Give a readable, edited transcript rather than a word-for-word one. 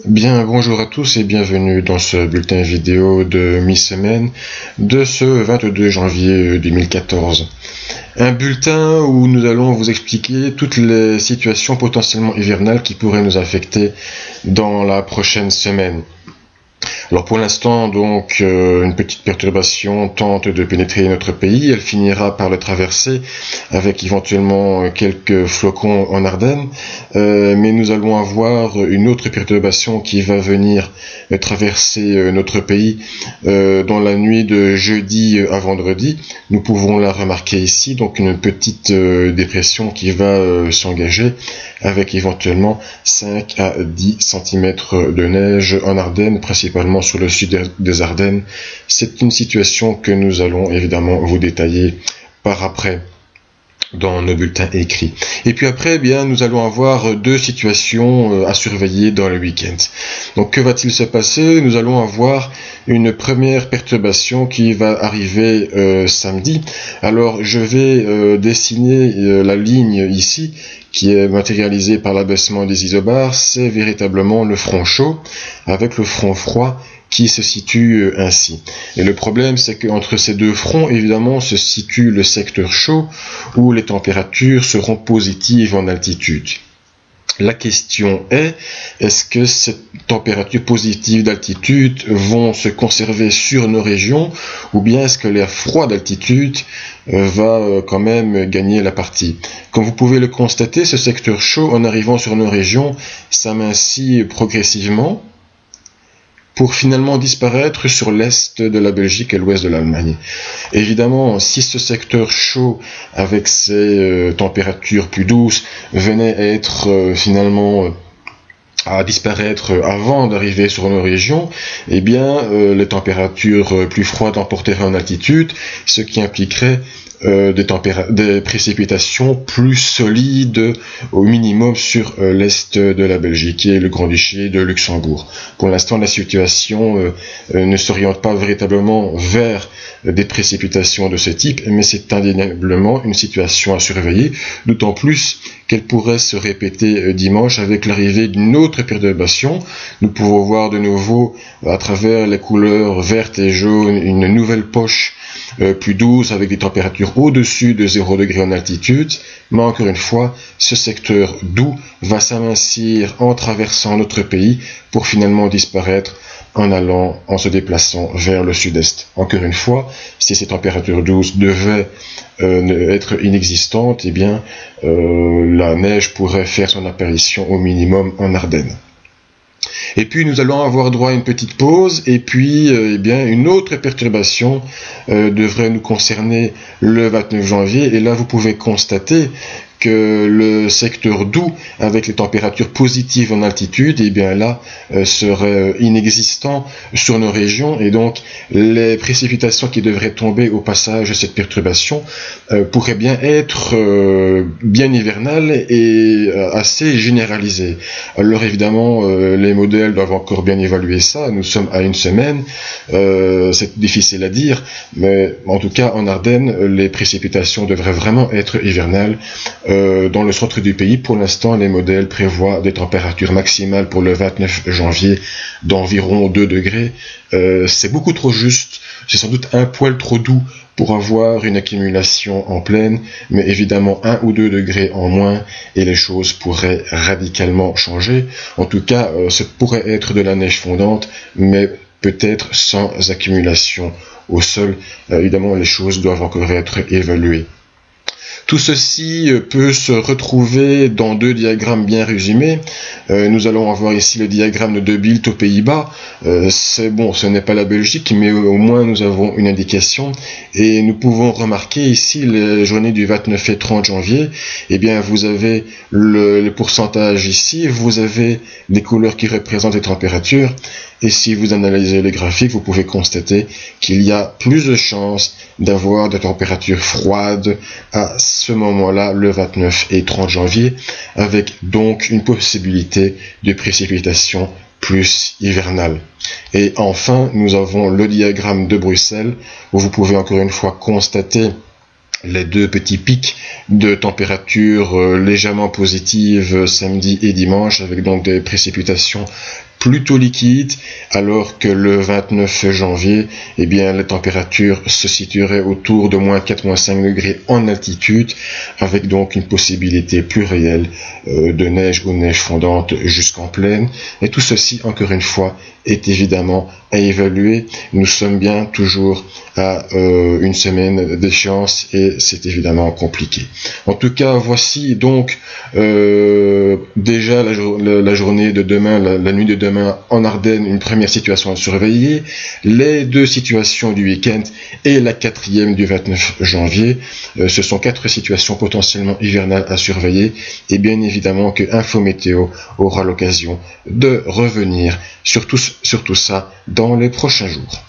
Bien, bonjour à tous et bienvenue dans ce bulletin vidéo de mi-semaine de ce 22 janvier 2014. Un bulletin où nous allons vous expliquer toutes les situations potentiellement hivernales qui pourraient nous affecter dans la prochaine semaine. Alors pour l'instant, donc, une petite perturbation tente de pénétrer notre pays. Elle finira par le traverser avec éventuellement quelques flocons en Ardennes. Mais nous allons avoir une autre perturbation qui va venir traverser notre pays dans la nuit de jeudi à vendredi. Nous pouvons la remarquer ici, donc une petite dépression qui va s'engager avec éventuellement 5 à 10 cm de neige en Ardennes, principalement sur le sud des Ardennes. C'est une situation que nous allons évidemment vous détailler par après dans nos bulletins écrits. Et puis après, eh bien, nous allons avoir deux situations à surveiller dans le week-end. Donc, que va-t-il se passer? Nous allons avoir une première perturbation qui va arriver samedi. Alors, je vais dessiner la ligne ici, qui est matérialisée par l'abaissement des isobars. C'est véritablement le front chaud avec le front froid qui se situe ainsi. Et le problème, c'est qu'entre ces deux fronts, évidemment, se situe le secteur chaud, où les températures seront positives en altitude. La question est-ce que ces températures positives d'altitude vont se conserver sur nos régions, ou bien est-ce que l'air froid d'altitude va quand même gagner la partie? Comme vous pouvez le constater, ce secteur chaud, en arrivant sur nos régions, s'amincit progressivement, pour finalement disparaître sur l'est de la Belgique et l'ouest de l'Allemagne. Évidemment, si ce secteur chaud, avec ses températures plus douces, venait à être finalement à disparaître avant d'arriver sur nos régions, eh bien, les températures plus froides emporteraient en altitude, ce qui impliquerait des précipitations plus solides au minimum sur l'est de la Belgique et le Grand-Duché de Luxembourg. Pour l'instant, la situation ne s'oriente pas véritablement vers des précipitations de ce type, mais c'est indéniablement une situation à surveiller, d'autant plus qu'elle pourrait se répéter dimanche avec l'arrivée d'une autre perturbation. Nous pouvons voir de nouveau, à travers les couleurs vertes et jaunes, une nouvelle poche plus douce avec des températures au-dessus de 0 degré en altitude, mais encore une fois, ce secteur doux va s'amincir en traversant notre pays pour finalement disparaître en se déplaçant vers le sud-est. Encore une fois, si ces températures douces devaient être inexistantes, eh bien, la neige pourrait faire son apparition au minimum en Ardennes. Et puis nous allons avoir droit à une petite pause, et puis eh bien une autre perturbation devrait nous concerner le 29 janvier, et là vous pouvez constater que le secteur doux avec les températures positives en altitude, eh bien là, serait inexistant sur nos régions, et donc les précipitations qui devraient tomber au passage de cette perturbation pourraient bien être bien hivernales et assez généralisées. Alors évidemment, les modèles doivent encore bien évaluer ça. Nous sommes à une semaine, c'est difficile à dire, mais en tout cas en Ardennes, les précipitations devraient vraiment être hivernales. Dans le centre du pays, pour l'instant, les modèles prévoient des températures maximales pour le 29 janvier d'environ 2 degrés. C'est beaucoup trop juste, c'est sans doute un poil trop doux pour avoir une accumulation en pleine, mais évidemment 1 ou 2 degrés en moins et les choses pourraient radicalement changer. En tout cas, ce pourrait être de la neige fondante, mais peut-être sans accumulation au sol. Évidemment, les choses doivent encore être évaluées. Tout ceci peut se retrouver dans deux diagrammes bien résumés. Nous allons avoir ici le diagramme de Bildt aux Pays-Bas. C'est bon, ce n'est pas la Belgique, mais au moins nous avons une indication. Et nous pouvons remarquer ici les journées du 29 et 30 janvier. Eh bien, vous avez le pourcentage ici, vous avez les couleurs qui représentent les températures. Et si vous analysez les graphiques, vous pouvez constater qu'il y a plus de chances d'avoir des températures froides à ce moment-là, le 29 et 30 janvier, avec donc une possibilité de précipitation plus hivernale. Et enfin, nous avons le diagramme de Bruxelles, où vous pouvez encore une fois constater les deux petits pics de température légèrement positives samedi et dimanche, avec donc des précipitations plutôt liquide, alors que le 29 janvier, eh bien, les températures se situeraient autour de -4, -5 degrés en altitude, avec donc une possibilité plus réelle de neige ou neige fondante jusqu'en plaine. Et tout ceci, encore une fois, est évidemment à évaluer. Nous sommes bien toujours à une semaine d'échéance et c'est évidemment compliqué. En tout cas, voici donc déjà la journée de demain, la nuit de demain en Ardennes, une première situation à surveiller, les deux situations du week-end et la quatrième du 29 janvier. Ce sont 4 situations potentiellement hivernales à surveiller et bien évidemment que Info Météo aura l'occasion de revenir sur tout ça dans les prochains jours.